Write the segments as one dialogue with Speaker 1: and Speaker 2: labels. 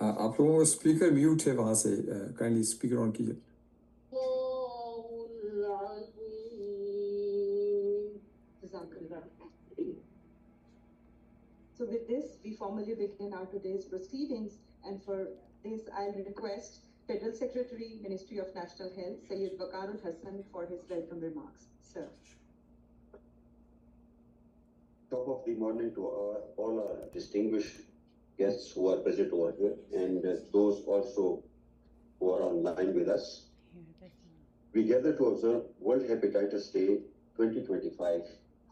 Speaker 1: आप लोगों का स्पीकर म्यूट है वहाँ से, काइंडली स्पीकर ऑन कीजिए.
Speaker 2: So with this, we formally begin our today's proceedings, and for this, I'll request Federal Secretary, Ministry of National Health, Saeed Wakarul Hassan, for his welcome remarks. Sir.
Speaker 3: Top of the morning to all our distinguished guests who are present over here, and those also who are online with us. We gather to observe World Hepatitis Day 2025,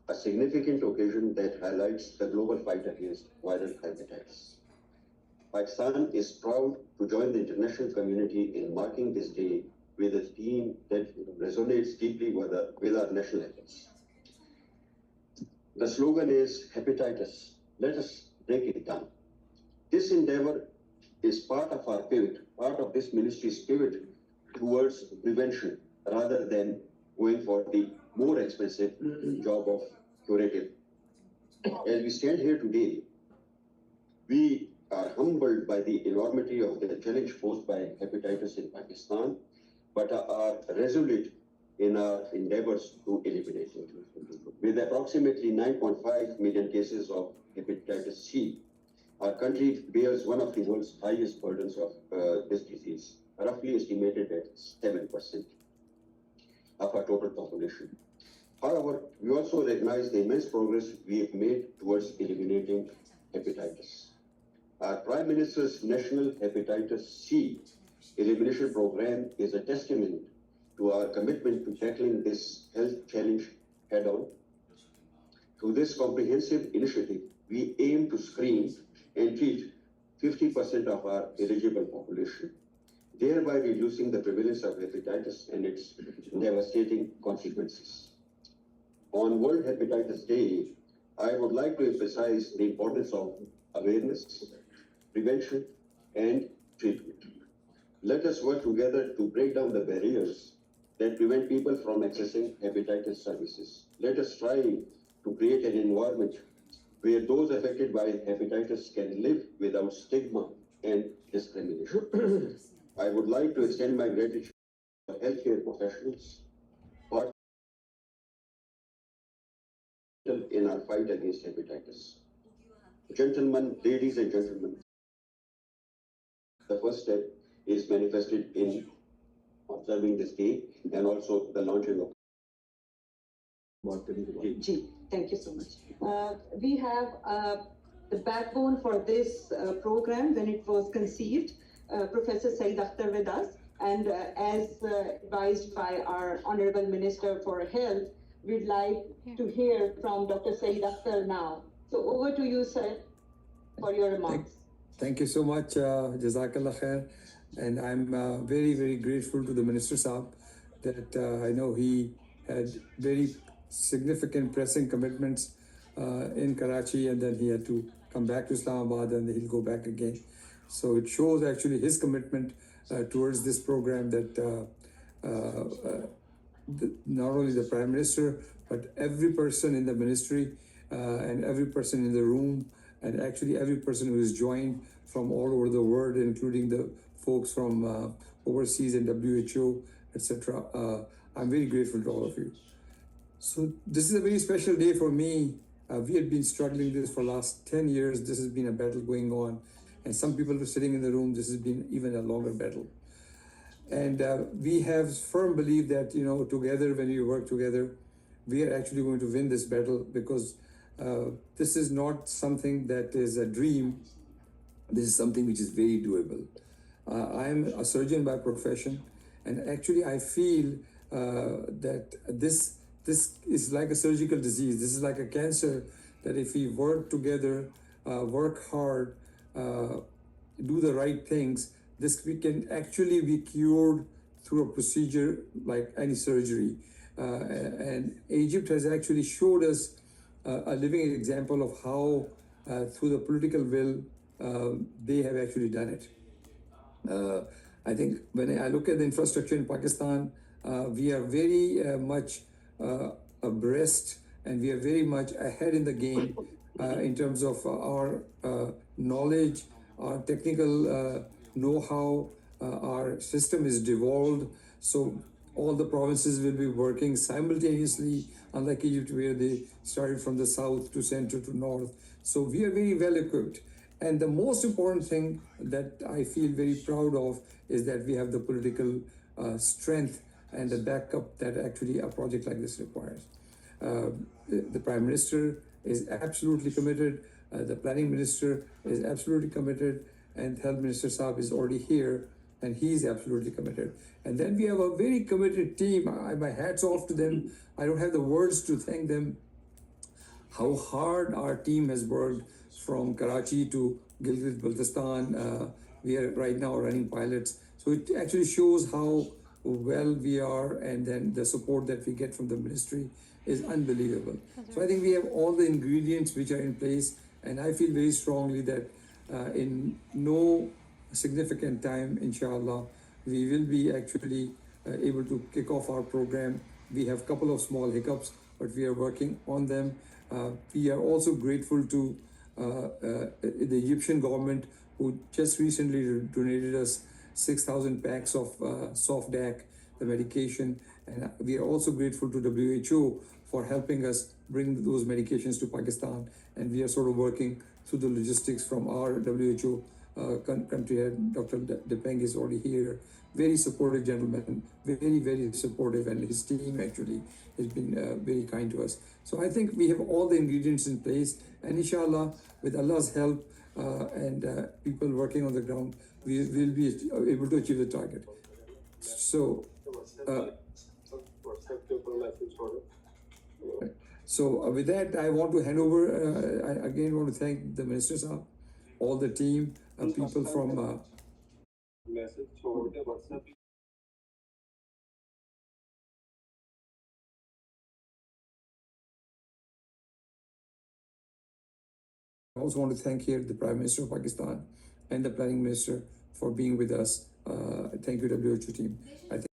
Speaker 3: a significant occasion that highlights the global fight against viral hepatitis. Pakistan is proud to join the international community in marking this day with a theme that resonates deeply with our national efforts. The slogan is hepatitis. Let us break it down. This endeavor is part of our pivot, part of this ministry's pivot towards prevention rather than going for the more expensive job of curative. As we stand here today, we are humbled by the enormity of the challenge posed by hepatitis in Pakistan, but are resolute in our endeavors to eliminate it. With approximately 9.5 million cases of hepatitis C, our country bears one of the world's highest burdens of this disease, roughly estimated at 7% of our total population. However, we also recognize the immense progress we have made towards eliminating hepatitis. Our Prime Minister's National Hepatitis C Elimination Program is a testament to our commitment to tackling this health challenge head-on. Through this comprehensive initiative, we aim to screen and treat 50% of our eligible population, thereby reducing the prevalence of hepatitis and its devastating consequences. On World Hepatitis Day, I would like to emphasize the importance of awareness, prevention, and treatment. Let us work together to break down the barriers that prevent people from accessing hepatitis services. Let us try to create an environment where those affected by hepatitis can live without stigma and discrimination. I would like to extend my gratitude to healthcare professionals for in our fight against hepatitis. Gentlemen, ladies and gentlemen, the first step is manifested in observing this day and also the launching of.
Speaker 2: Thank you so much. We have the backbone for this program when it was conceived, Professor Saeed Akhter with us, and as advised by our Honorable Minister for Health, we'd like to hear from Dr. Saeed Akhter now. So over to you, sir, for your remarks.
Speaker 1: Thank you so much, Jazakallah Khair. And I'm very, very grateful to the Minister Saab that I know he had very significant pressing commitments in Karachi, and then he had to come back to Islamabad and he'll go back again. So it shows actually his commitment towards this program that not only the Prime Minister, but every person in the ministry and every person in the room, and actually every person who has joined from all over the world, including the folks from overseas and WHO, etc. I'm very grateful to all of you. So this is a very special day for me. We had been struggling this for the last 10 years. This has been a battle going on. And some people are sitting in the room. This has been even a longer battle. And we have firm belief that, together, when we work together, we are actually going to win this battle, because this is not something that is a dream. This is something which is very doable. I am a surgeon by profession, and actually I feel that this is like a surgical disease. This is like a cancer that if we work together, work hard, do the right things, we can actually be cured through a procedure like any surgery. And Egypt has actually showed us a living example of how, through the political will, they have actually done it. I think when I look at the infrastructure in Pakistan, we are very much abreast, and we are very much ahead in the game in terms of our knowledge, our technical know-how, our system is devolved. So all the provinces will be working simultaneously, unlike Egypt, where they started from the south to center to north. So we are very well equipped. And the most important thing that I feel very proud of is that we have the political strength and the backup that actually a project like this requires. The Prime Minister is absolutely committed, the Planning Minister is absolutely committed, and Health Minister Saab is already here, and he's absolutely committed. And then we have a very committed team. My hat's off to them. I don't have the words to thank them. How hard our team has worked from Karachi to Gilgit-Baltistan. We are right now running pilots. So it actually shows how well we are, and then the support that we get from the ministry is unbelievable. So I think we have all the ingredients which are in place, and I feel very strongly that in no significant time, inshallah, we will be actually able to kick off our program. We have a couple of small hiccups, but we are working on them. We are also grateful to the Egyptian government, who just recently donated us 6,000 packs of soft DAC, the medication. And we are also grateful to WHO for helping us bring those medications to Pakistan. And we are sort of working through the logistics from our WHO country head. Dr. Depeng is already here. Very supportive gentleman, very, very supportive, and his team actually has been very kind to us. So I think we have all the ingredients in place, and inshallah, with Allah's help and people working on the ground, we will be able to achieve the target. So, with that, I want to hand over. I again want to thank the ministers, all the team, people from. I also want to thank here the Prime Minister of Pakistan and the Planning Minister for being with us. Thank you, WHO team. I think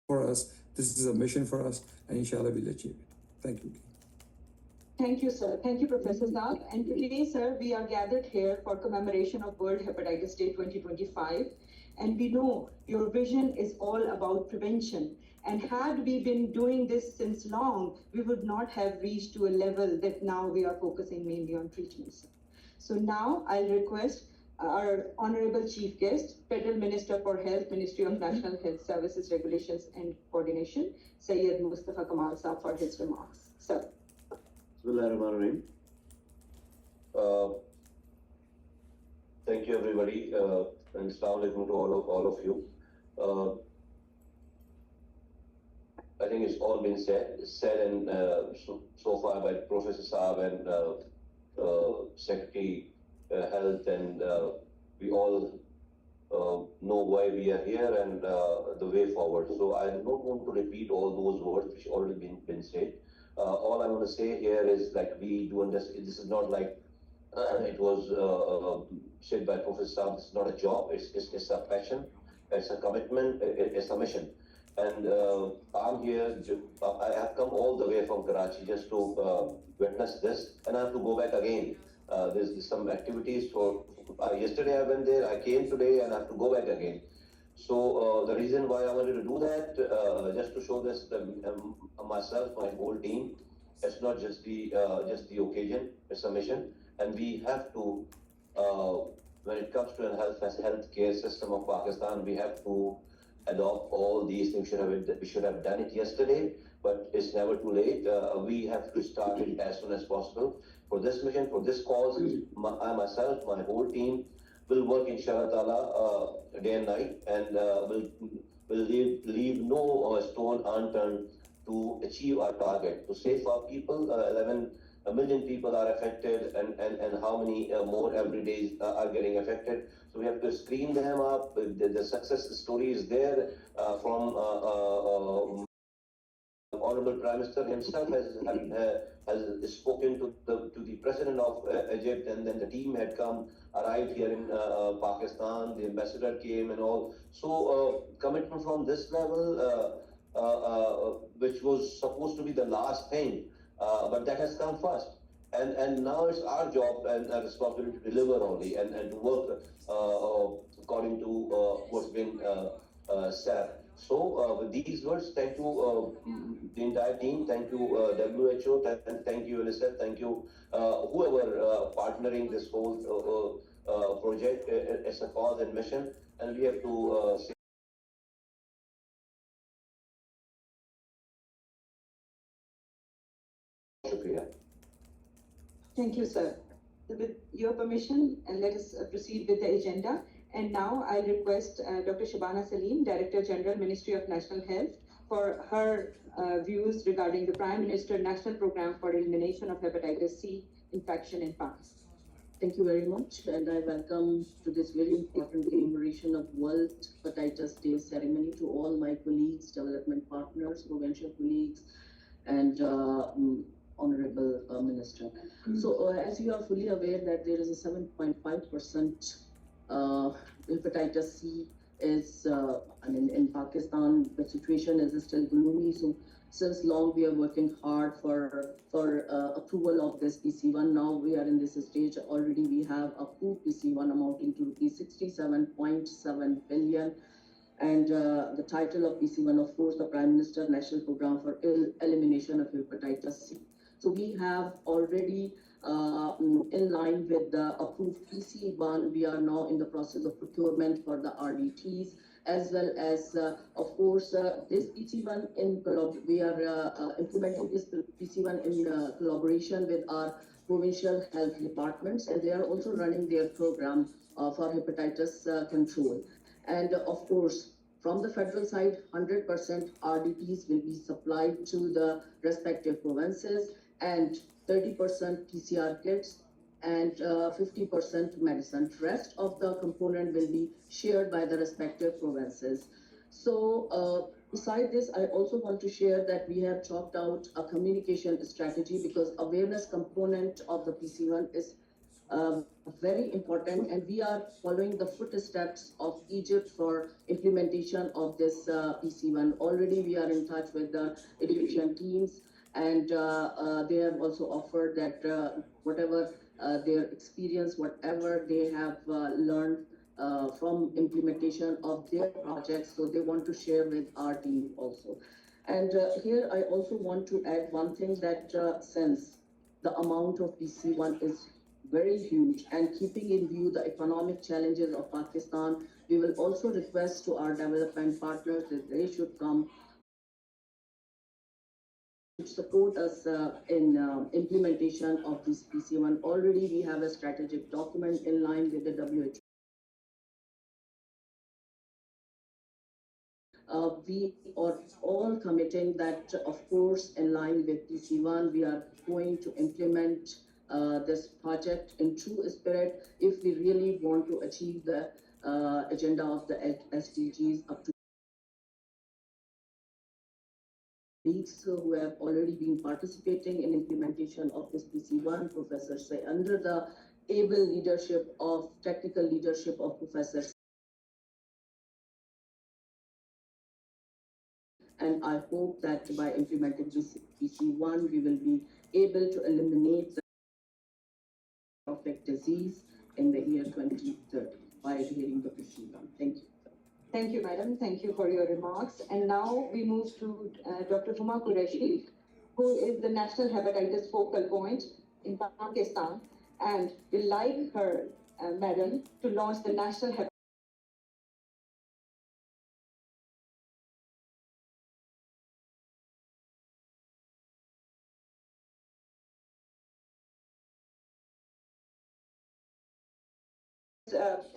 Speaker 1: for us, this is a mission for us, and inshallah we'll achieve it. Thank you.
Speaker 2: Thank you, sir. Thank you, Professor Saab. And today, sir, we are gathered here for commemoration of World Hepatitis Day 2025. And we know your vision is all about prevention. And had we been doing this since long, we would not have reached to a level that now we are focusing mainly on treatments. So now I'll request our Honorable Chief Guest, Federal Minister for Health, Ministry of National Health Services Regulations and Coordination, Saeed Mustafa Kamal Saab, for his remarks. Sir.
Speaker 3: Bismillahirrahmanirrahim. Thank you, everybody, and assalamu alaikum to all of you. I think it's all been said and so far by Professor Saab and Secretary Health, and we all know why we are here and the way forward. So I'm not going to repeat all those words which already been said. All I want to say here is, like, we do understand, this is not like it was said by Professor Saab. It's not a job, it's a passion, it's a commitment, it's a mission. And I'm here, I have come all the way from Karachi just to witness this, and I have to go back again. There's some activities for, yesterday I went there, I came today, and I have to go back again. So the reason why I wanted to do that, just to show this, myself, my whole team, it's not just the occasion, it's a mission, and we have to, when it comes to the healthcare system of Pakistan, we have to adopt all these things. We should have done it yesterday, but it's never too late. We have to start it as soon as possible. For this mission, for this cause, I myself, my whole team, will work inshallah ta'ala day and night, and will leave no stone unturned to achieve our target, to save our people. 11 million people are affected, and how many more every day are getting affected. So we have to screen them up. The success story is there from Honorable Prime Minister himself has spoken to the President of Egypt, and then the team had arrived here in Pakistan. The ambassador came and all. So commitment from this level, which was supposed to be the last thing, but that has come first. And now it's our job and responsibility to deliver only and to work according to what's been said. So with these words, thank you the entire team, thank you WHO, thank you UNICEF, thank you whoever partnering this whole project. It's a cause and mission, and we have to say shukriya.
Speaker 2: Thank you, sir. With your permission, and let us proceed with the agenda. And now I request Dr. Shabana Salim, Director General, Ministry of National Health, for her views regarding the Prime Minister National Program for Elimination of Hepatitis C infection in Pakistan.
Speaker 4: Thank you very much, and I welcome to this very important commemoration of World Hepatitis Day ceremony to all my colleagues, development partners, provincial colleagues, and Honorable Minister. So, as you are fully aware that there is a 7.5% hepatitis C is, in Pakistan, the situation is still gloomy. So, since long we are working hard for approval of this PC1. Now we are in this stage. Already we have approved PC1 amounting to rupees 67.7 billion. And the title of PC1, of course, the Prime Minister National Program for Elimination of Hepatitis C. So we have already, in line with the approved PC1, we are now in the process of procurement for the RDTs, as well as, of course, this PC1 we are implementing this PC1 in collaboration with our provincial health departments, and they are also running their program for hepatitis control. And of course, from the federal side, 100% RDTs will be supplied to the respective provinces, and 30% PCR kits and 50% medicine. Rest of the component will be shared by the respective provinces. So beside this, I also want to share that we have chalked out a communication strategy, because awareness component of the PC1 is very important, and we are following the footsteps of Egypt for implementation of this PC1. Already we are in touch with the education teams, and they have also offered that whatever their experience, whatever they have learned from implementation of their projects, so they want to share with our team also. And here I also want to add one thing, that since the amount of PC1 is very huge, and keeping in view the economic challenges of Pakistan, we will also request to our development partners that they should come to support us in implementation of this PC1. Already we have a strategic document in line with the WHO. We are all committing that, of course, in line with PC1, we are going to implement this project in true spirit if we really want to achieve the agenda of the SDGs up to colleagues who have already been participating in implementation of this PC1, Professor Say, under the able leadership of technical leadership of Professor. And I hope that by implementing this PC1, we will be able to eliminate the perfect disease in the year 2030 by adhering to PC1. Thank you.
Speaker 2: Thank you, madam. Thank you for your remarks. And now we move to Dr. Huma Qureshi, who is the National Hepatitis Focal Point in Pakistan, and will like her, madam, to launch the National Hepatitis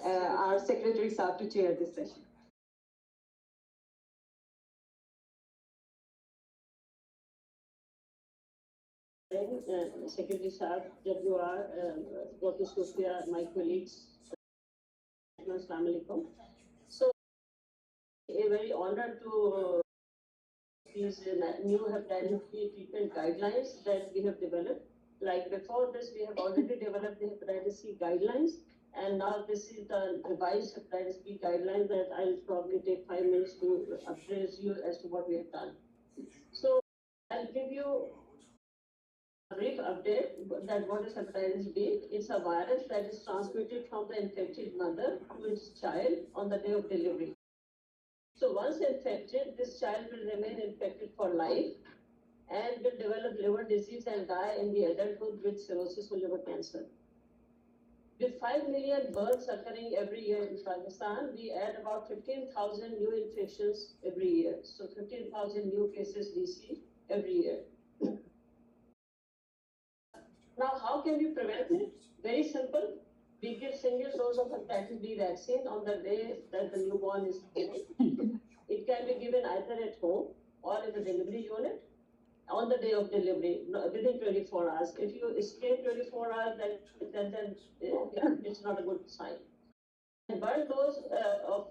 Speaker 2: our Secretary Saab to chair this session.
Speaker 4: Secretary Saab, WR, Dr. Sophia, my colleagues, Assalamu alaikum. So, a very honored to these new hepatitis C treatment guidelines that we have developed. Like before this, we have already developed the hepatitis C guidelines, and now this is the revised hepatitis B guidelines that I'll probably take 5 minutes to appraise you as to what we have done. So I'll give you
Speaker 5: brief update that what is hepatitis B? It's a virus that is transmitted from the infected mother to its child on the day of delivery. So once infected, this child will remain infected for life and will develop liver disease and die in the adulthood with cirrhosis or liver cancer. With 5 million births occurring every year in Pakistan, we add about 15,000 new infections every year. So 15,000 new cases we see every year. Now, how can we prevent it? Very simple. We give single dose of hepatitis B vaccine on the day that the newborn is born. It can be given either at home or in the delivery unit on the day of delivery, within 24 hours. If you escape 24 hours, then it's not a good sign. And one dose of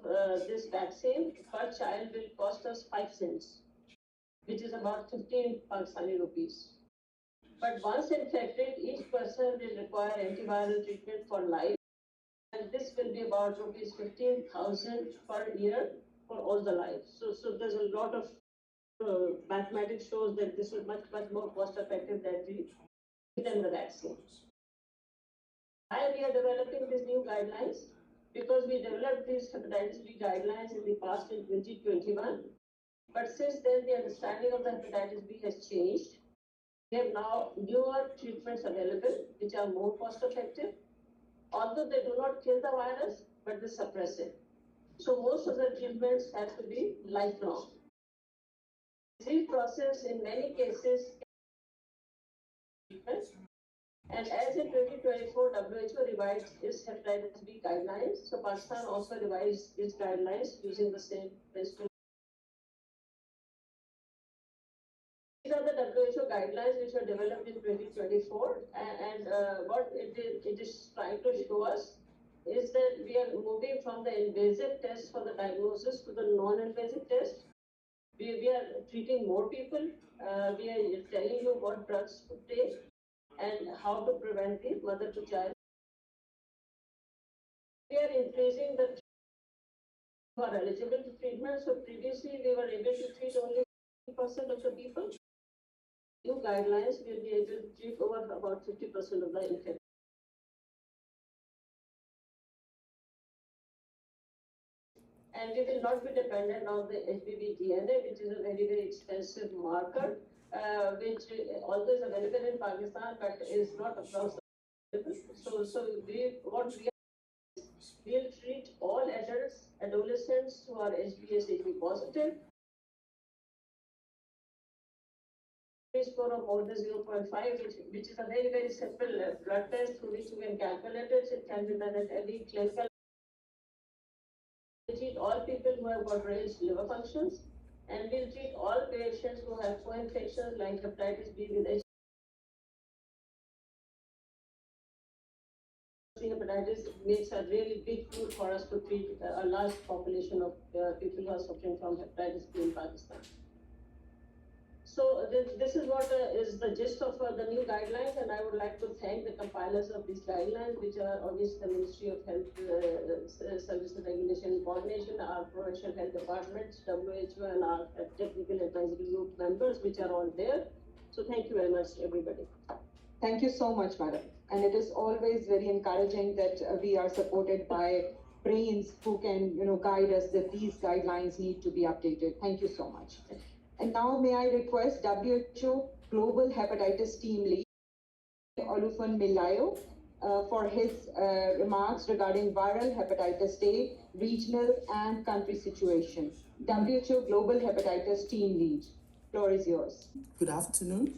Speaker 5: this vaccine per child will cost us 5 cents, which is about 15 Pakistani rupees. But once infected, each person will require antiviral treatment for life. And this will be about rupees 15,000 per year for all the life. So there's a lot of mathematics shows that this is much more cost effective than the vaccine. Why we are developing these new guidelines? Because we developed these hepatitis B guidelines in the past in 2021. But since then, the understanding of the hepatitis B has changed. We have now newer treatments available, which are more cost effective. Although they do not kill the virus, but they suppress it. So most of the treatments have to be lifelong. Disease process in many cases and as in 2024, WHO revised its hepatitis B guidelines. So Pakistan also revised its guidelines using the same principle. These are the WHO guidelines which were developed in 2024, and what it is trying to show us is that we are moving from the invasive test for the diagnosis to the non-invasive test. We are treating more people. We are telling you what drugs to take and how to prevent the mother to child. We are increasing the who are eligible to treatment. So previously we were able to treat only 50% of the people. New guidelines will be able to treat over about 50% of the infected. And we will not be dependent on the HBV DNA, which is a very expensive marker, which although is available in Pakistan, but is not across the world. So we'll treat all adults, adolescents who are HBsAg positive. Score of more than 0.5, which is a very simple blood test through which you can calculate it. It can be done at any clinical. We treat all people who have got raised liver functions, and we'll treat all patients who have co-infections like hepatitis B with HIV. Hepatitis makes a really big tool for us to treat a large population of people who are suffering from hepatitis B in Pakistan. So this is what is the gist of the new guidelines, and I would like to thank the compilers of these guidelines, which are obviously the Ministry of Health Services Regulation and Coordination, our Provincial Health Department, WHO, and our Technical Advisory Group members, which are all there. So thank you very much, everybody.
Speaker 2: Thank you so much, madam. And it is always very encouraging that we are supported by brains who can, guide us that these guidelines need to be updated. Thank you so much. And now may I request WHO Global Hepatitis Team Lead, Olufun Milayo, for his remarks regarding viral hepatitis A, regional and country situation. WHO Global Hepatitis Team Lead, floor is yours.
Speaker 6: Good afternoon.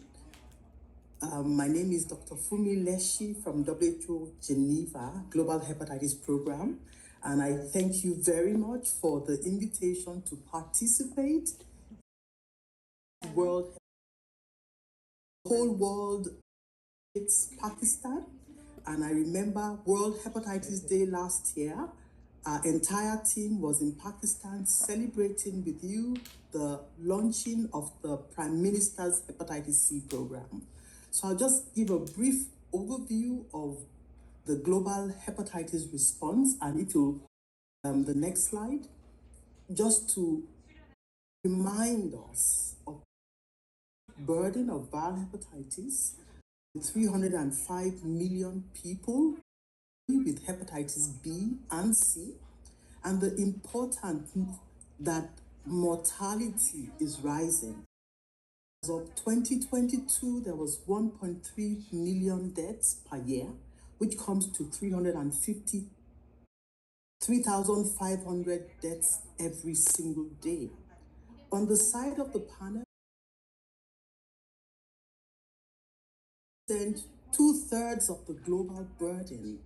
Speaker 6: My name is Dr. Fumi Leshi from WHO Geneva Global Hepatitis Program, and I thank you very much for the invitation to participate. Whole world, it's Pakistan, and I remember World Hepatitis Day last year. Our entire team was in Pakistan celebrating with you the launching of the Prime Minister's Hepatitis C program. So I'll just give a brief overview of the global hepatitis response, and it will, the next slide, just to remind us of the burden of viral hepatitis 305 million people with hepatitis B and C, and the important that mortality is rising. As of 2022, there was 1.3 million deaths per year, which comes to 3,500 deaths every single day. On the side of the panel, 2/3 of the global burden,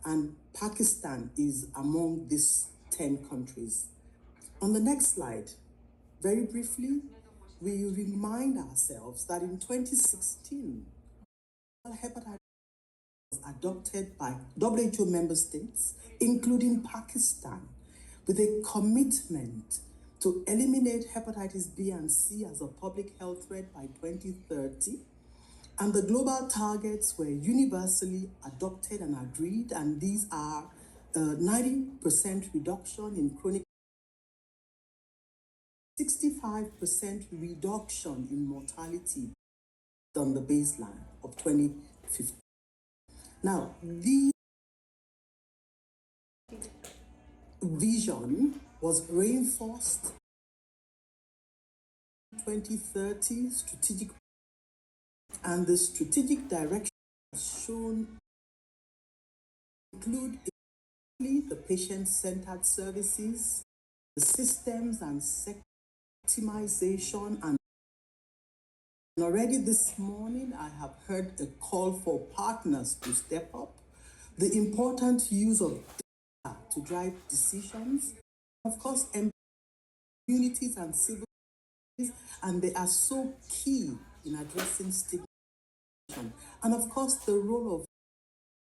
Speaker 6: and Pakistan is among these 10 countries. On the next slide, very briefly, we remind ourselves that in 2016, hepatitis was adopted by WHO member states, including Pakistan, with a commitment to eliminate hepatitis B and C as a public health threat by 2030. And the global targets were universally adopted and agreed, and these are 90% reduction in chronic, 65% reduction in mortality on the baseline of 2015. Now, the vision was reinforced 2030 strategic, and the strategic direction shown include the patient-centered services, the systems and sector optimization, and already this morning I have heard a call for partners to step up, the important use of data to drive decisions, of course, communities and civil society, and they are so key in addressing stigma. And of course, the role of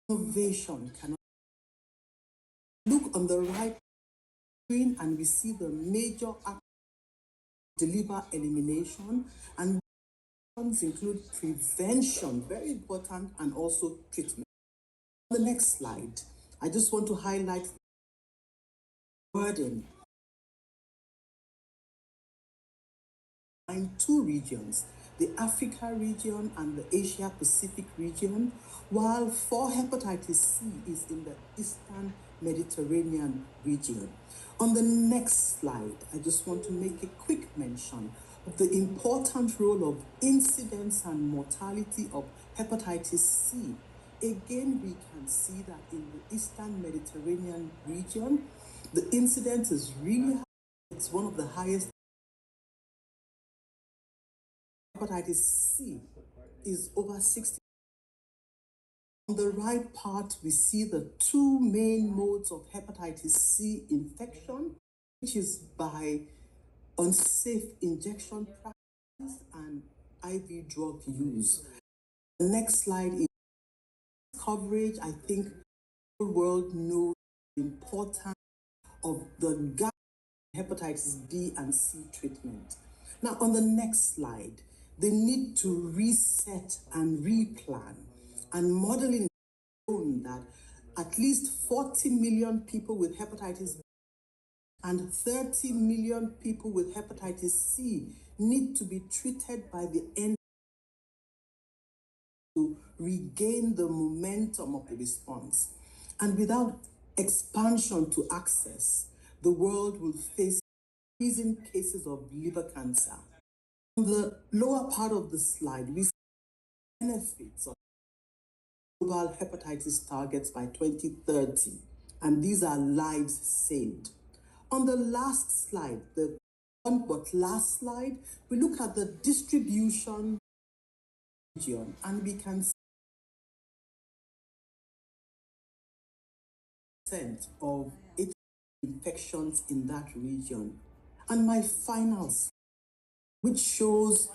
Speaker 6: innovation cannot look on the right screen, and we see the major act deliver elimination, and include prevention, very important, and also treatment. On the next slide, I just want to highlight the burden in two regions, the Africa region and the Asia Pacific region, while for hepatitis C is in the Eastern Mediterranean region. On the next slide, I just want to make a quick mention of the important role of incidence and mortality of hepatitis C. Again, we can see that in the Eastern Mediterranean region, the incidence is really high. It's one of the highest. Hepatitis C is over 60. On the right part, we see the two main modes of hepatitis C infection, which is by unsafe injection practice and IV drug use. The next slide is coverage. I think the world knows the importance of the gap in hepatitis B and C treatment. Now, on the next slide, the need to reset and replan, and modeling shown that at least 40 million people with hepatitis B and 30 million people with hepatitis C need to be treated by the end to regain the momentum of the response. And without expansion to access, the world will face increasing cases of liver cancer. On the lower part of the slide, we see benefits of global hepatitis targets by 2030, and these are lives saved. On the last slide, last slide, we look at the distribution region, and we can see of infections in that region. And my final slide, which shows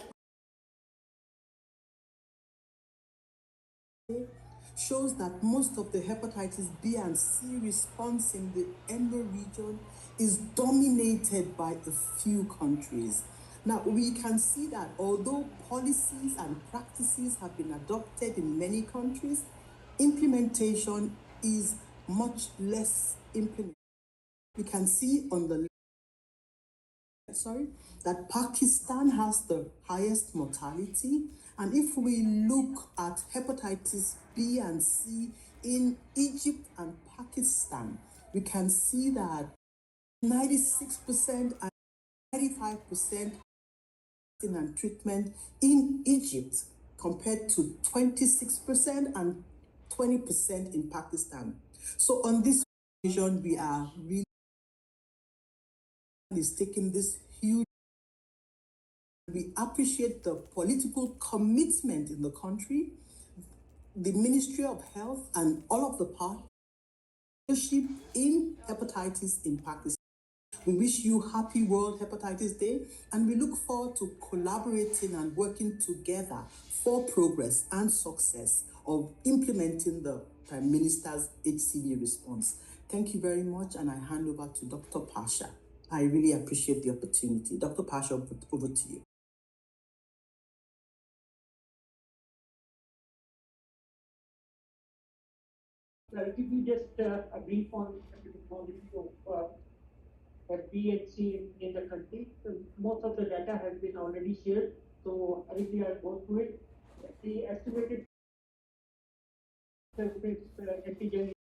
Speaker 6: that most of the hepatitis B and C response in the Endo region is dominated by a few countries. Now, we can see that although policies and practices have been adopted in many countries, implementation is much less implemented. We can see on the that Pakistan has the highest mortality. And if we look at hepatitis B and C in Egypt and Pakistan, we can see that 96% and 95% and treatment in Egypt compared to 26% and 20% in Pakistan. So on this occasion, we are really taking this huge. We appreciate the political commitment in the country, the Ministry of Health, and all of the partnership in hepatitis in Pakistan. We wish you happy World Hepatitis Day, and we look forward to collaborating and working together for progress and success of implementing the Prime Minister's HCV response. Thank you very much, and I hand over to Dr. Pasha. I really appreciate the opportunity. Dr. Pasha, over to you.
Speaker 7: I'll give you just a brief on epidemiology of FBHC in the country. So most of the data has been already shared, so hurriedly I'll go through it. The estimated antigen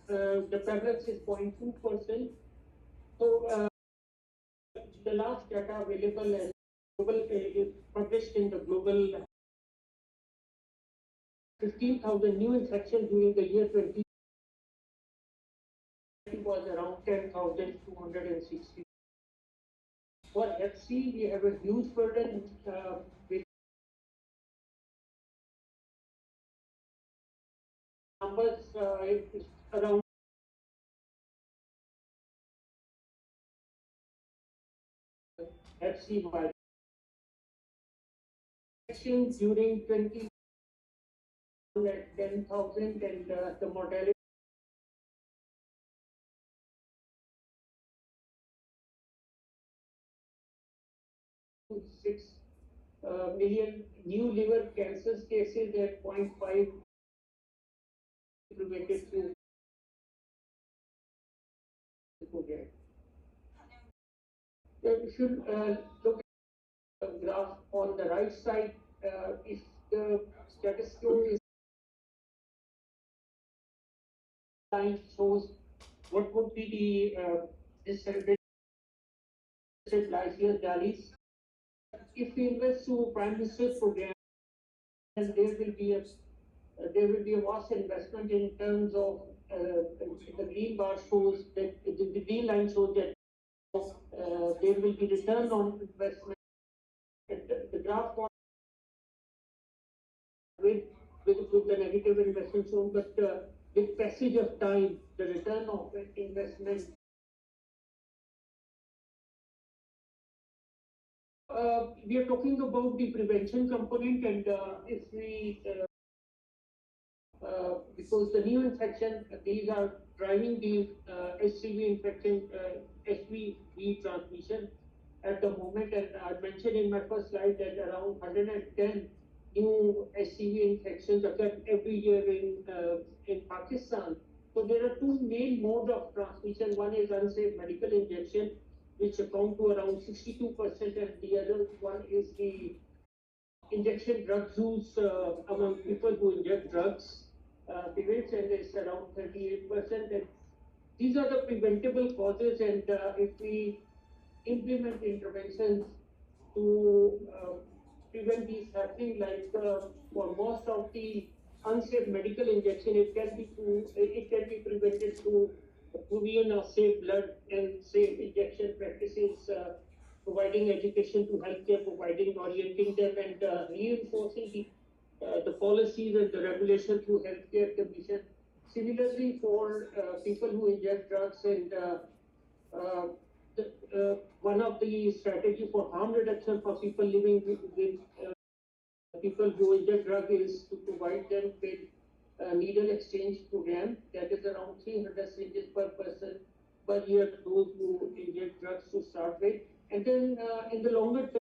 Speaker 7: the prevalence is 0.2%. So the last data available as global is published in the global 15,000 new infections during the year 20 was around 10,260. For FC, we have a huge burden with numbers around FC virus. Infections during 20 at 10,000 and the mortality 6 million new liver cancer cases at 0.5 prevented through program. We should look at the graph on the right side. If the status quo is line shows what would be the distributed lysis dialysis. If we invest to Prime Minister's program, then there will be a vast investment in terms of the green bar shows that the green line shows that there will be return on investment. The graph with the negative investment shown, but with passage of time, the return of investment. We are talking about the prevention component, and if we because the new infection, these are driving the HCV infection, HCV transmission at the moment. And I mentioned in my first slide that around 110 new HCV infections occur every year in Pakistan. So there are two main modes of transmission. One is unsafe medical injection, which account to around 62%, and the other one is the injection drug use among people who inject drugs. Prevails, and it's around 38%. And these are the preventable causes, and if we implement interventions to prevent these happening, like for most of the unsafe medical injection, it can be prevented through provision of safe blood and safe injection practices, providing education to healthcare, providing orienting them, and reinforcing the policies and the regulation through healthcare commission. Similarly, for people who inject drugs, and one of the strategy for harm reduction for people living with people who inject drug is to provide them with a needle exchange program that is around 300 syringes per person per year to those who inject drugs to start with, and then in the longer term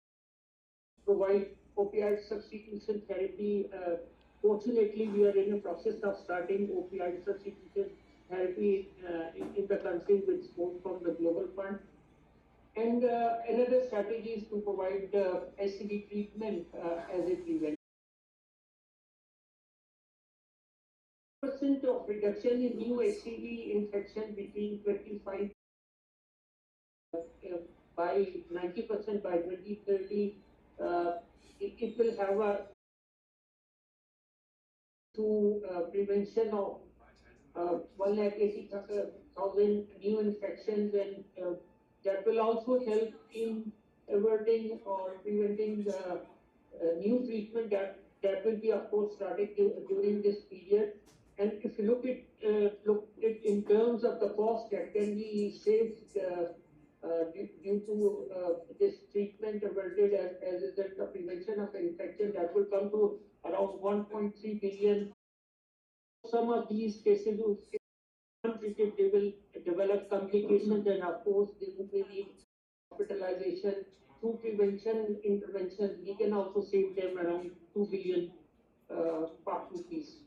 Speaker 7: provide opioid substitution therapy Fortunately, we are in the process of starting opioid substitution therapy in the country with support from the Global Fund. And another strategy is to provide SCD treatment as a prevention. Percent of reduction in new HCV infection between 25 by 90% by 2030. It will have a prevention of 180,000 new infections, and that will also help in averting or preventing the new treatment that will be, of course, started during this period. And if you look at in terms of the cost that can be saved due to this treatment averted as a result of prevention of infection, that will come to around 1.3 billion. Some of these cases, if untreated, they will develop complications, and of course, they will need hospitalization. Through prevention intervention, we can also save them around 2 billion Pak rupees.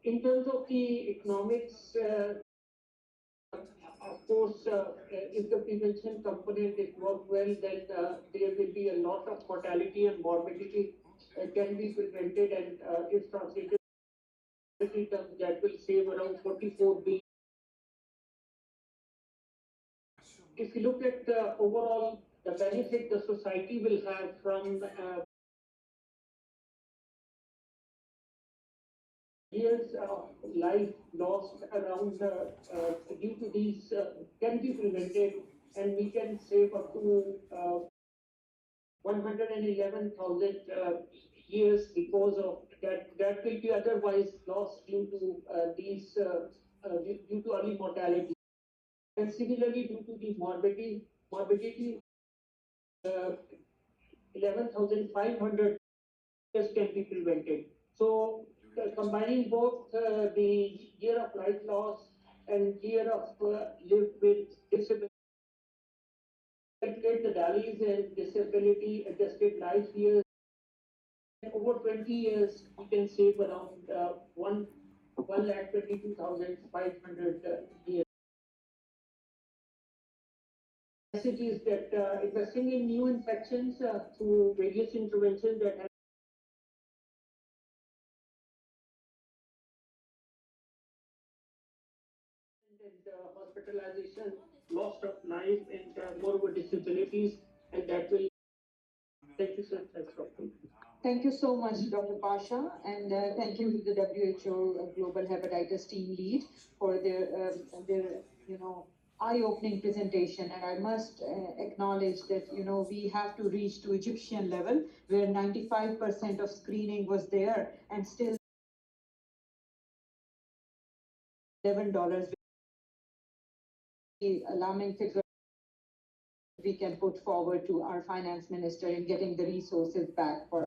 Speaker 7: In terms of the economics, of course, if the prevention component is worked well, then there will be a lot of mortality and morbidity can be prevented, and if translated terms, that will save around 44 billion. If you look at the overall the benefit the society will have from years of life lost around due to these can be prevented, and we can save up to 111,000 years because of that will be otherwise lost due to due to early mortality. And similarly, due to the morbidity 11,500 years can be prevented. So combining both the year of life loss and year of lived with disability, calculate the DALIs and disability adjusted life years. Over 20 years, we can save around 122,500 years. Message is that investing in new infections through various interventions that have hospitalization, loss of life, and morbid disabilities, and that will. Thank you, sir. Thanks, Dr.
Speaker 2: Thank you so much, Dr. Pasha, and thank you to the WHO Global Hepatitis Team Lead for their eye-opening presentation. And I must acknowledge that we have to reach to Egyptian level where 95% of screening was there, and still $11 alarming figure we can put forward to our finance minister in getting the resources back for.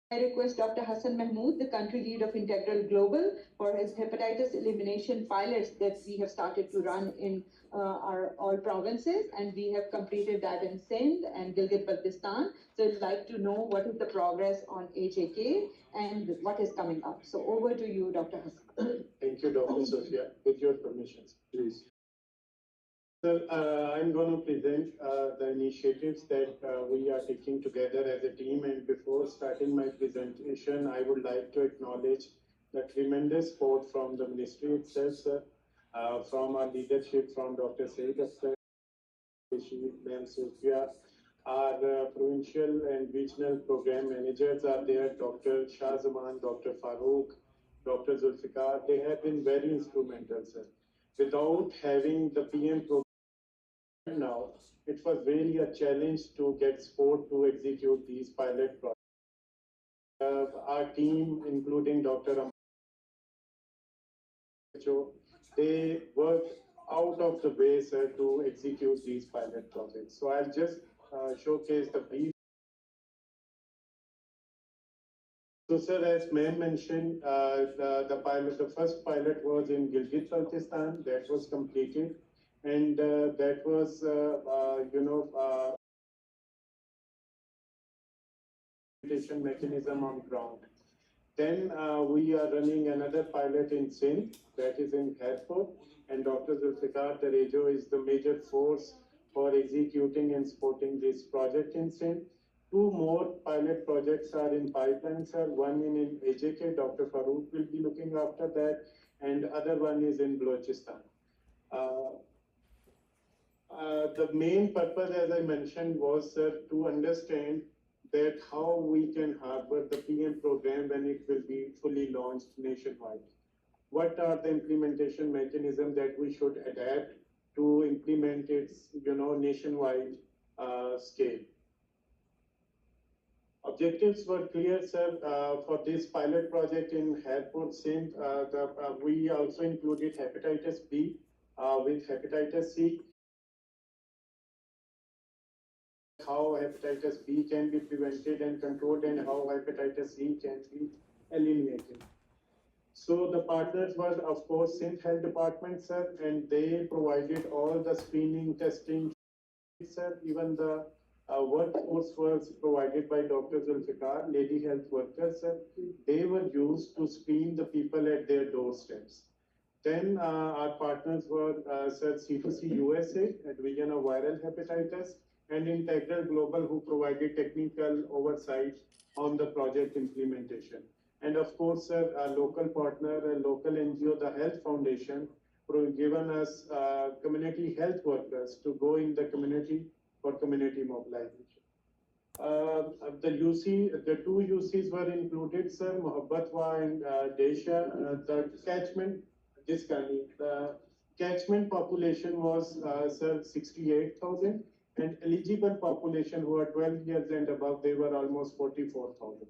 Speaker 2: I request Dr. Hassan Mahmood, the country lead of Integral Global, for his hepatitis elimination pilots that we have started to run in our all provinces, and we have completed that in Sindh and Gilgit-Baltistan. So I'd like to know what is the progress on HAK and what is coming up. So over to you, Dr. Hassan.
Speaker 8: Thank you, Dr. Sophia. With your permissions, please. So I'm going to present the initiatives that we are taking together as a team. And before starting my presentation, I would like to acknowledge the tremendous support from the ministry itself, sir, from our leadership, from Dr. Saeed, Akhter, Ma'am Sophia, our provincial and regional program managers are there, Dr. Shah Zaman, Dr. Farooq, Dr. Zulfikar. They have been very instrumental, sir. Without having the PM program now, it was really a challenge to get support to execute these pilot projects. Our team, including Dr. they worked out of the way, sir, to execute these pilot projects. So I'll just showcase the brief. So, sir, as ma'am mentioned, the first pilot was in Gilgit-Baltistan. That was completed, and that was, mechanism on ground. Then we are running another pilot in Sindh, that is in Hereford, and Dr. Zulfikar Darejo is the major force for executing and supporting this project in Sindh. Two more pilot projects are in pipeline, sir. One in AJK, Dr. Farooq will be looking after that, and other one is in Balochistan. The main purpose, as I mentioned, was, sir, to understand that how we can harbor the PM program when it will be fully launched nationwide. What are the implementation mechanisms that we should adapt to implement its, nationwide scale? Objectives were clear, sir. For this pilot project in Hereford, Sindh, we also included hepatitis B with hepatitis C. How hepatitis B can be prevented and controlled, and how hepatitis C can be eliminated. So the partners were, of course, Sindh Health Department, sir, and they provided all the screening, testing, sir. Even the workforce was provided by Dr. Zulfikar, lady health workers, sir. They were used to screen the people at their doorsteps. Then our partners were, sir, C2C USA, a division of viral hepatitis, and Integral Global, who provided technical oversight on the project implementation. And of course, sir, our local partner, a local NGO, the Health Foundation, given us community health workers to go in the community for community mobilization. The two UCs were included, sir, Mohabbatwa and Desha. The catchment population was, sir, 68,000, and eligible population who are 12 years and above, they were almost 44,000.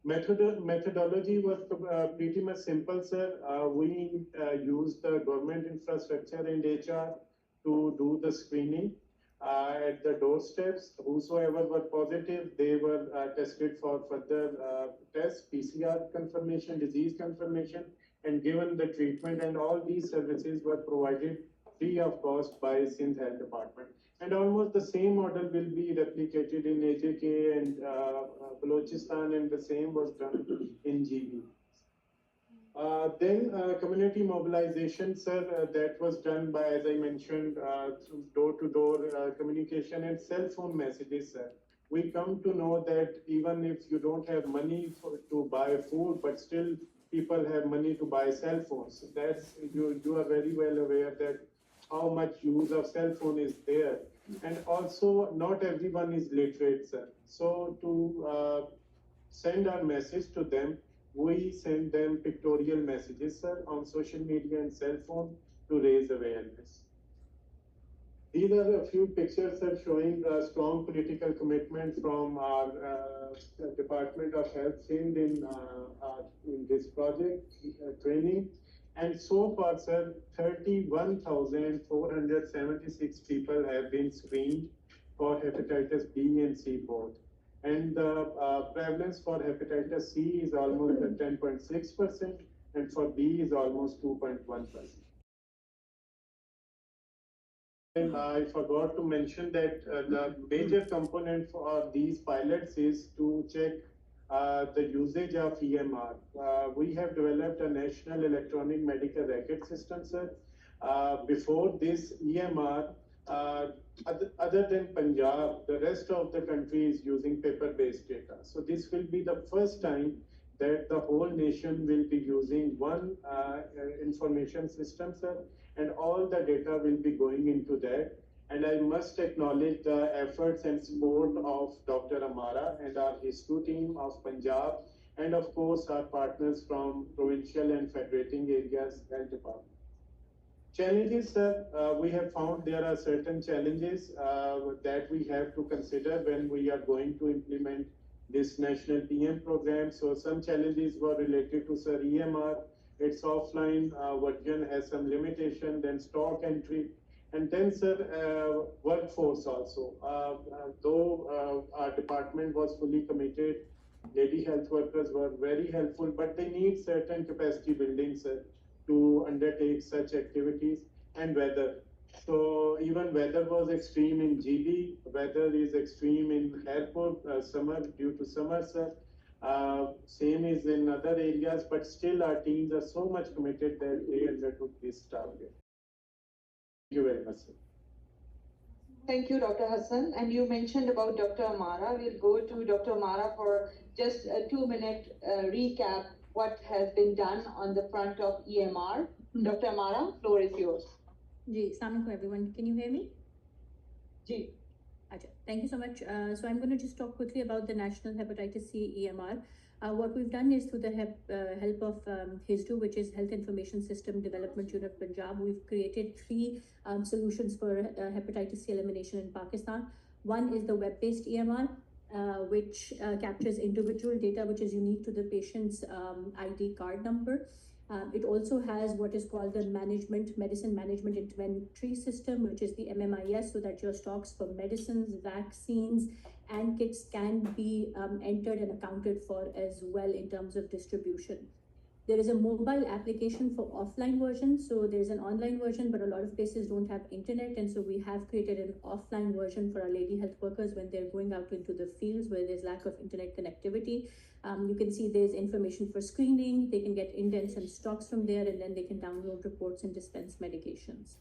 Speaker 8: Methodology was pretty much simple, sir. We used the government infrastructure and HR to do the screening at the doorsteps. Whosoever were positive, they were tested for further tests, PCR confirmation, disease confirmation, and given the treatment, and all these services were provided free of cost by Sindh Health Department. And almost the same model will be replicated in AJK and Balochistan, and the same was done in GB. Then community mobilization, sir, that was done by, as I mentioned, door-to-door communication and cell phone messages, sir. We come to know that even if you don't have money to buy food, but still people have money to buy cell phones. That's, you are very well aware that how much use of cell phone is there. And also, not everyone is literate, sir. So to send our message to them, we send them pictorial messages, sir, on social media and cell phone to raise awareness. These are a few pictures, sir, showing a strong political commitment from our Department of Health Sindh in this project training. And so far, sir, 31,476 people have been screened for hepatitis B and C both. And the prevalence for hepatitis C is almost 10.6%, and for B is almost 2.1%. And I forgot to mention that the major component for these pilots is to check the usage of EMR. We have developed a national electronic medical record system, sir. Before this EMR, other than Punjab, the rest of the country is using paper-based data. So this will be the first time that the whole nation will be using one information system, sir, and all the data will be going into that. And I must acknowledge the efforts and support of Dr. Amara and our HISTU team of Punjab, and of course our partners from provincial and federating areas health department. Challenges, sir, we have found there are certain challenges that we have to consider when we are going to implement this national PM program. So some challenges were related to, sir, EMR. Its offline version has some limitation, then stock entry, and then, sir, workforce also. Though our department was fully committed, lady health workers were very helpful, but they need certain capacity building, sir, to undertake such activities, and weather. So even weather was extreme in GB, weather is extreme in airport, summer due to summer, sir. Same is in other areas, but still our teams are so much committed that they undertook this target. Thank you very much, sir.
Speaker 2: Thank you, Dr. Hassan. And you mentioned about Dr. Amara. We'll go to Dr. Amara for just a 2-minute recap what has been done on the front of EMR. Dr. Amara, floor is yours.
Speaker 9: Ji, Assalamualaikum everyone. Can you hear me?
Speaker 2: Ji.
Speaker 9: Acha. Thank you so much. So I'm going to just talk quickly about the National Hepatitis C EMR. What we've done is through the help of HISDU, which is Health Information System Development Unit Punjab, we've created 3 solutions for hepatitis C elimination in Pakistan. One is the web-based EMR, which captures individual data which is unique to the patient's ID card number. It also has what is called the medicine management inventory system, which is the MMIS, so that your stocks for medicines, vaccines, and kits can be entered and accounted for as well in terms of distribution. There is a mobile application for offline version. So there's an online version, but a lot of places don't have internet. And so we have created an offline version for our lady health workers when they're going out into the fields where there's lack of internet connectivity. You can see there's information for screening. They can get indents and stocks from there, and then they can download reports and dispense medications.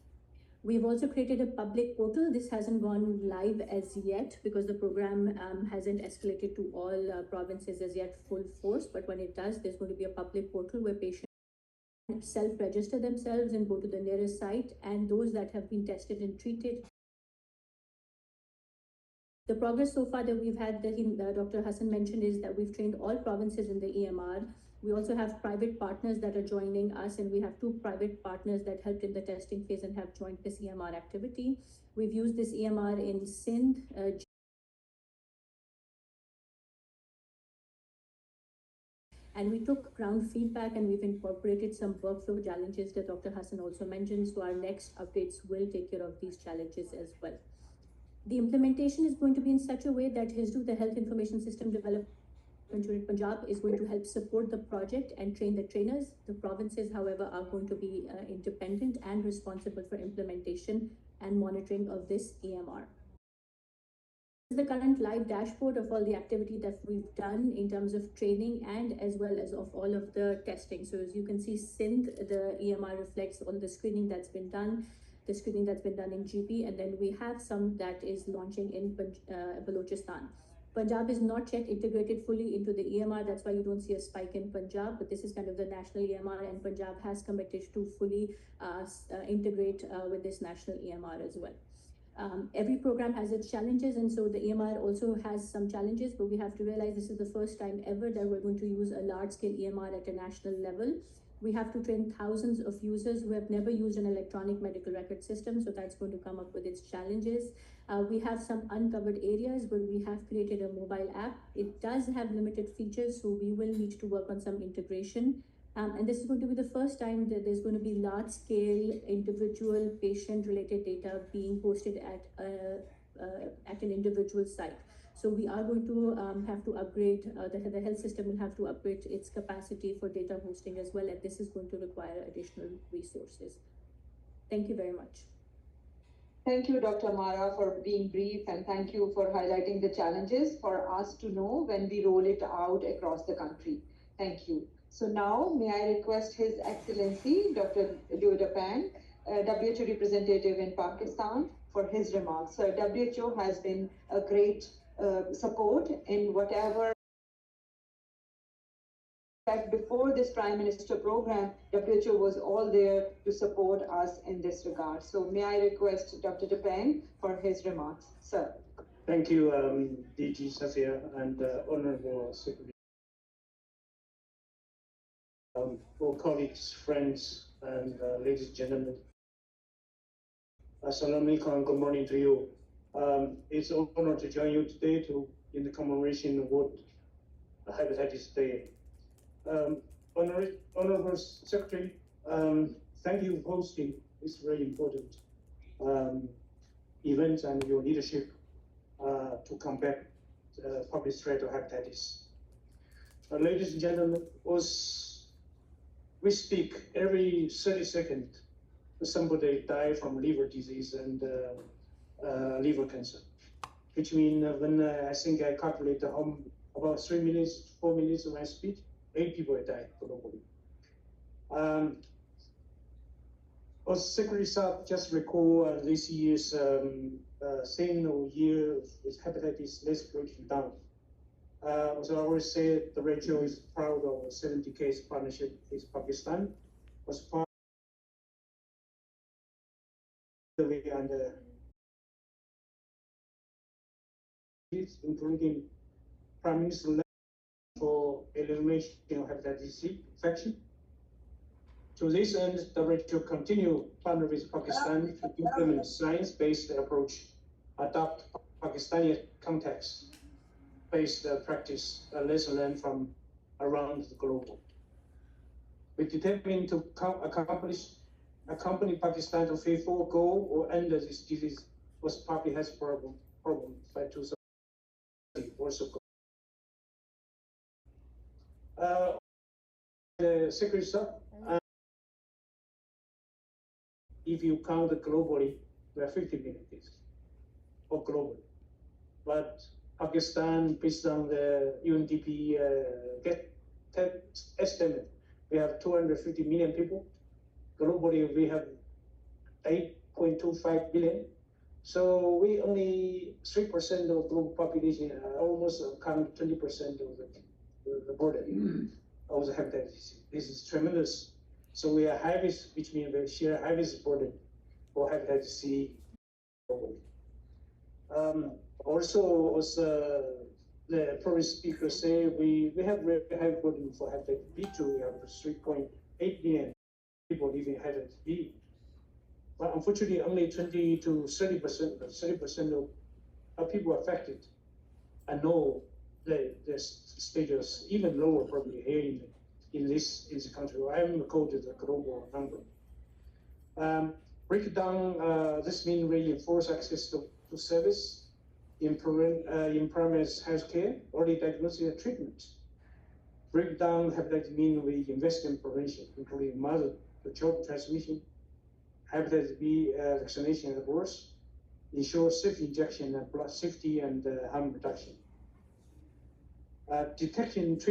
Speaker 9: We've also created a public portal. This hasn't gone live as yet because the program hasn't escalated to all provinces as yet full force. But when it does, there's going to be a public portal where patients self-register themselves and go to the nearest site, and those that have been tested and treated. The progress so far that we've had, that Dr. Hassan mentioned, is that we've trained all provinces in the EMR. We also have private partners that are joining us, and we have 2 private partners that helped in the testing phase and have joined this EMR activity. We've used this EMR in Sindh, and we took ground feedback and we've incorporated some workflow challenges that Dr. Hassan also mentioned. So our next updates will take care of these challenges as well. The implementation is going to be in such a way that HISDU, the Health Information System Development Unit Punjab, is going to help support the project and train the trainers. The provinces, however, are going to be independent and responsible for implementation and monitoring of this EMR. This is the current live dashboard of all the activity that we've done in terms of training and as well as of all of the testing. So as you can see, Sindh, the EMR reflects all the screening that's been done, the screening that's been done in GP, and then we have some that is launching in Balochistan. Punjab is not yet integrated fully into the EMR. That's why you don't see a spike in Punjab, but this is kind of the national EMR, and Punjab has committed to fully integrate with this national EMR as well. Every program has its challenges, and so the EMR also has some challenges, but we have to realize this is the first time ever that we're going to use a large-scale EMR at a national level. We have to train thousands of users who have never used an electronic medical record system, so that's going to come up with its challenges. We have some uncovered areas where we have created a mobile app. It does have limited features, so we will need to work on some integration. And this is going to be the first time that there's going to be large-scale individual patient-related data being hosted at an individual site. So we are going to have to upgrade, the health system will have to upgrade its capacity for data hosting as well, and this is going to require additional resources. Thank you very much.
Speaker 2: Thank you, Dr. Mara, for being brief, and thank you for highlighting the challenges for us to know when we roll it out across the country. Thank you. So now, may I request His Excellency, Dr. Deodapang, WHO representative in Pakistan, for his remarks. So WHO has been a great support in whatever. In fact, before this Prime Minister program, WHO was all there to support us in this regard. So may I request Dr. Deodapang for his remarks, sir.
Speaker 7: Thank you, DG Safia and Honorable Secretary. For colleagues, friends, and ladies and gentlemen. Assalamu alaikum, good morning to you. It's an honor to join you today in the commemoration of World Hepatitis Day. Honorable Secretary, thank you for hosting this very important event and your leadership to combat public threat of hepatitis. Ladies and gentlemen, we speak every 30 seconds somebody die from liver disease and liver cancer, which means when I think I calculate about 3 minutes, 4 minutes of my speech, 8 people died globally. Secretary Saab just recall this year's same year with hepatitis, let's break it down. So I always say the ratio is proud of 70 case partnership with Pakistan. Was part of the way and including Prime Minister for elimination of hepatitis C infection. To this end, the ratio continue partner with Pakistan to implement science-based approach, adopt Pakistani context-based practice, lesson learned from around the globe. We determined to accompany Pakistan to phase 4 goal or end this disease was public health problem by 2030 also. The Secretary Saab, if you count globally, we are 50 million cases, or globally. But Pakistan, based on the UNDP estimate, we have 250 million people. Globally, we have 8.25 billion. So we only 3% of global population, almost count 20% of the burden of the hepatitis. This is tremendous. So we are highest, which means we share highest burden for hepatitis C globally. Also, as the previous speaker say, we have very high burden for hepatitis B2. We have 3.8 million people living hepatitis B. But unfortunately, only 20 to 30% of people affected and know the status even lower probably here in this country. I haven't quoted the global number. Breakdown, this means reinforce access to service, improve health care, early diagnosis and treatment. Breakdown hepatitis means we invest in prevention, including mother to child transmission, hepatitis B vaccination at birth, ensure safe injection and blood safety and harm reduction. Detection and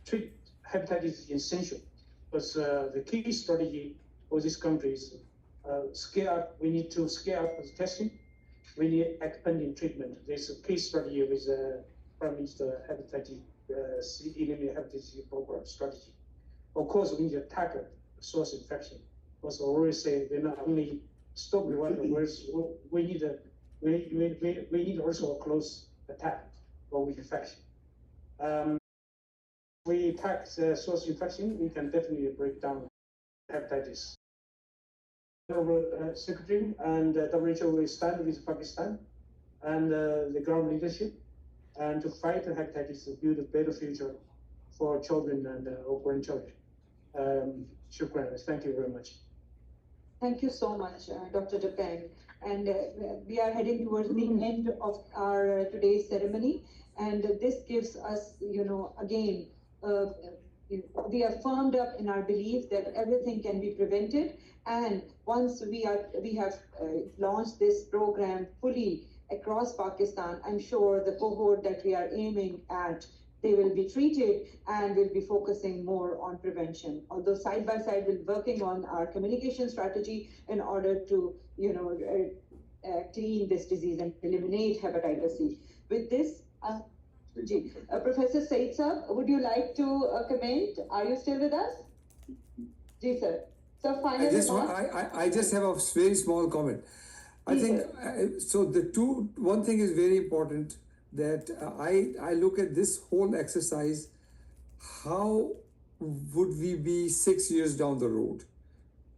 Speaker 7: treat hepatitis is essential, but the key strategy for this country is scale up. We need to scale up the testing. We need expanding treatment. There's a key strategy with Prime Minister hepatitis C, eliminate hepatitis C program strategy. Of course, we need to tackle source infection. Because I always say we're not only stop the virus, we need also a close attack for infection. We attack the source infection, we can definitely break down hepatitis. Secretary and WHO will stand with Pakistan and the ground leadership and to fight hepatitis to build a better future for children and our grandchildren. Shukran. Thank you very much.
Speaker 2: Thank you so much, Dr. Dapeng. And we are heading towards the end of our today's ceremony. And this gives us, again, we are firmed up in our belief that everything can be prevented. And once we have launched this program fully across Pakistan, I'm sure the cohort that we are aiming at, they will be treated and will be focusing more on prevention. Although side by side, we're working on our communication strategy in order to, clean this disease and eliminate hepatitis C. With this, Professor Saeed sir, would you like to comment? Are you still with us? Ji sir. So finally,
Speaker 1: I just have a very small comment. I think so. One thing is very important that I look at this whole exercise. How would we be 6 years down the road?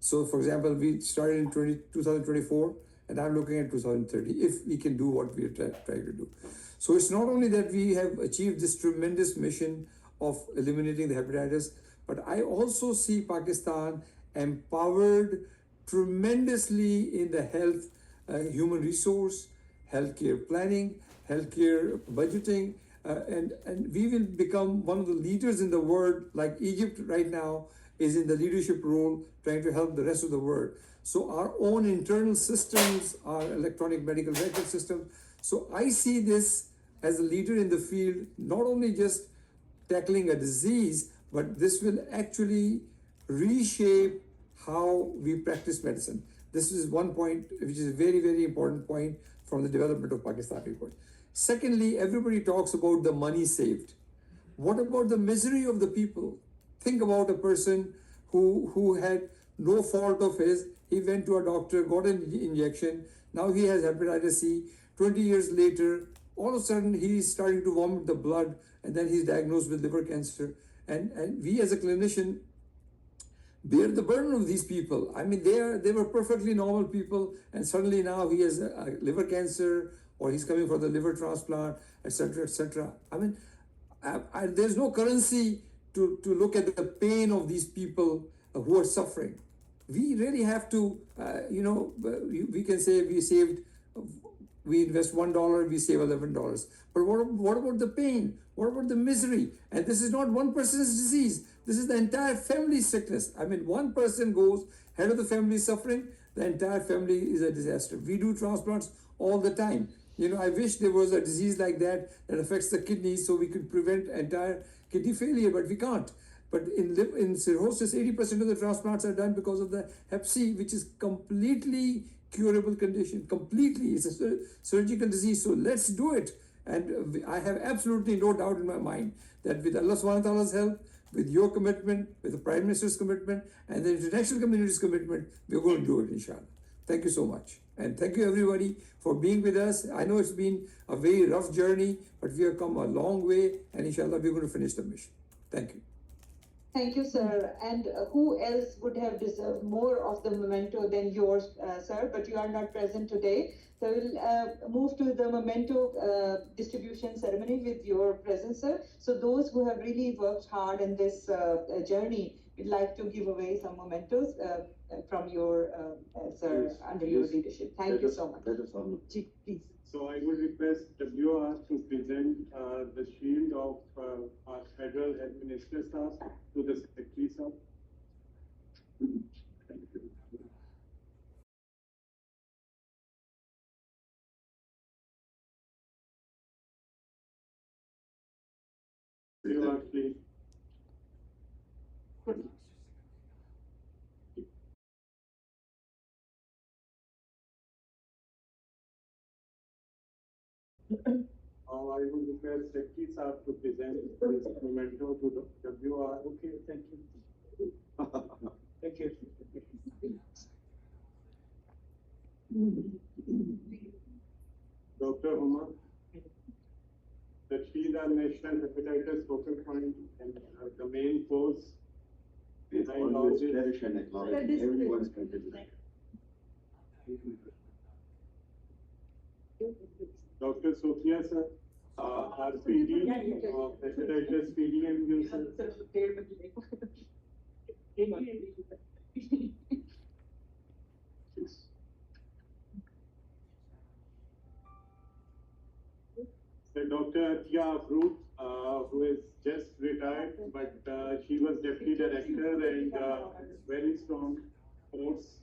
Speaker 1: So, for example, we started in 2024, and I'm looking at 2030. If we can do what we are trying to do, so it's not only that we have achieved this tremendous mission of eliminating the hepatitis, but I also see Pakistan empowered tremendously in the health, human resource, healthcare planning, healthcare budgeting, and we will become one of the leaders in the world, like Egypt right now is in the leadership role trying to help the rest of the world. So our own internal systems, our electronic medical record system. So I see this as a leader in the field, not only just tackling a disease, but this will actually reshape how we practice medicine. This is one point, which is a very, very important point from the development of Pakistan report. Secondly, everybody talks about the money saved. What about the misery of the people? Think about a person who had no fault of his. He went to a doctor, got an injection. Now he has hepatitis C. 20 years later, all of a sudden he's starting to vomit the blood, and then he's diagnosed with liver cancer. And we as a clinician bear the burden of these people. I mean, they were perfectly normal people, and suddenly now he has a liver cancer, or he's coming for the liver transplant, etc., etc. I mean, there's no currency to look at the pain of these people who are suffering. We really have to, we can say we invest $1, we save $11. But what about the pain? What about the misery? And this is not one person's disease. This is the entire family's sickness. I mean, one person goes, head of the family suffering, the entire family is a disaster. We do transplants all the time. I wish there was a disease like that affects the kidneys so we could prevent entire kidney failure, but we can't. But in cirrhosis, 80% of the transplants are done because of the Hep C, which is completely curable condition. Completely, it's a surgical disease. So let's do it. And I have absolutely no doubt in my mind that with Allah subhanahu wa ta'ala's help, with your commitment, with the Prime Minister's commitment, and the international community's commitment, we're going to do it, inshallah. Thank you so much. And thank you, everybody, for being with us. I know it's been a very rough journey, but we have come a long way, and inshallah, we're going to finish the mission. Thank you.
Speaker 2: Thank you, sir. And who else would have deserved more of the memento than yours, sir? But you are not present today. So we'll move to the memento distribution ceremony with your presence, sir. So those who have really worked hard in this journey, we'd like to give away some mementos from your, sir, under your leadership. Thank you so much. Please.
Speaker 8: So I would request WR to present the shield of our Federal Health Minister staff to the Secretary staff. WR, please. Now I would request Secretary staff to present this memento to the WR. Okay, thank you. Thank you. Dr. Huma, the shield are National Hepatitis Focal Point and the main force behind all this.
Speaker 3: Cherish and acknowledge everyone's contribution.
Speaker 8: Dr. Sophia, sir, our PD of Hepatitis PD and you, sir. So Dr. Tia Fruit, who is just retired, but she was deputy director and very strong force.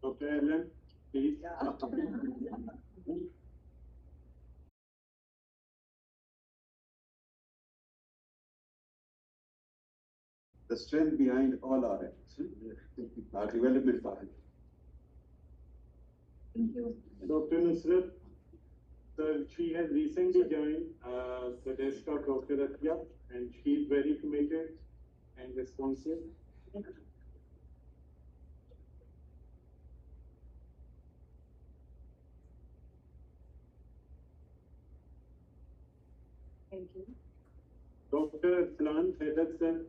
Speaker 8: Dr. Ellen, please.
Speaker 3: The strength behind all our efforts, our development file.
Speaker 2: Thank you.
Speaker 8: Dr. Nusrat, so she has recently joined the desk of Dr. Atya, and she is very committed and responsive.
Speaker 2: Thank you.
Speaker 8: Dr. Aslan Fedasan,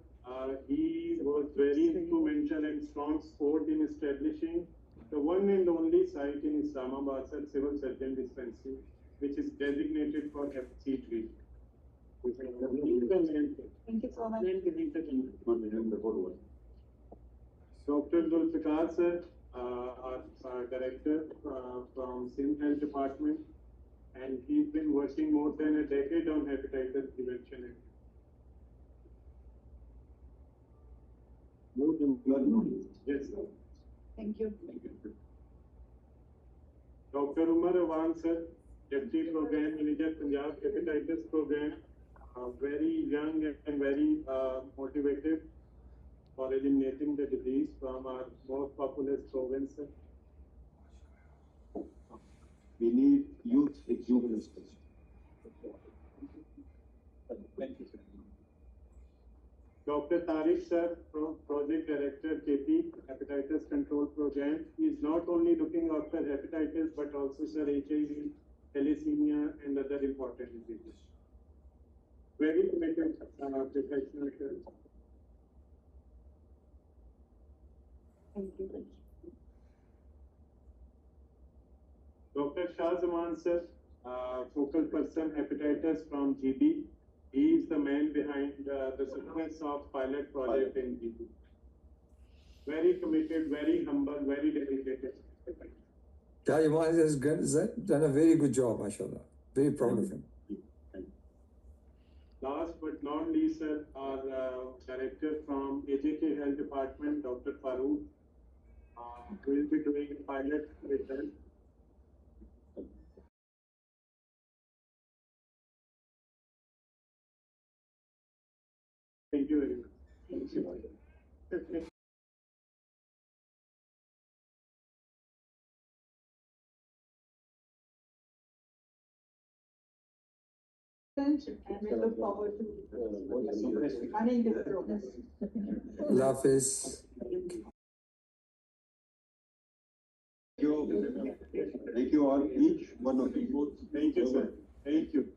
Speaker 8: he was very influential and strong support in establishing the one and only site in Islamabad Civil Surgeon Dispensary, which is designated for Hep C treatment.
Speaker 2: Thank you so much.
Speaker 8: Dr. Zulfikar sir, our director from Sindh Health Department, and he's been working more than a decade on hepatitis prevention. Yes, sir.
Speaker 2: Thank you.
Speaker 8: Dr. Umar Awan sir, Deputy Program Manager, Punjab Hepatitis Program, very young and very motivated for eliminating the disease from our most populous province.
Speaker 3: We need youth exuberance. Thank you, sir.
Speaker 8: Dr. Tariq sir, Project Director KP Hepatitis Control Program, is not only looking after hepatitis but also sir HIV, thalassemia, and other important diseases. Very committed professional.
Speaker 2: Thank you.
Speaker 8: Dr. Shah Zaman sir, focal person hepatitis from GB. He is the man behind the success of pilot project in GB. Very committed, very humble, very dedicated.
Speaker 1: Ayaz has done a very good job, mashallah. Very proud of him.
Speaker 8: Last but not least, sir, our director from AJK Health Department, Dr. Farooq, will be doing a pilot with us. Thank you very much. Thank you.
Speaker 2: And we look forward to running this program.
Speaker 1: Allah Hafiz.
Speaker 3: Thank you all, each one of you.
Speaker 8: Thank you, sir. Thank you.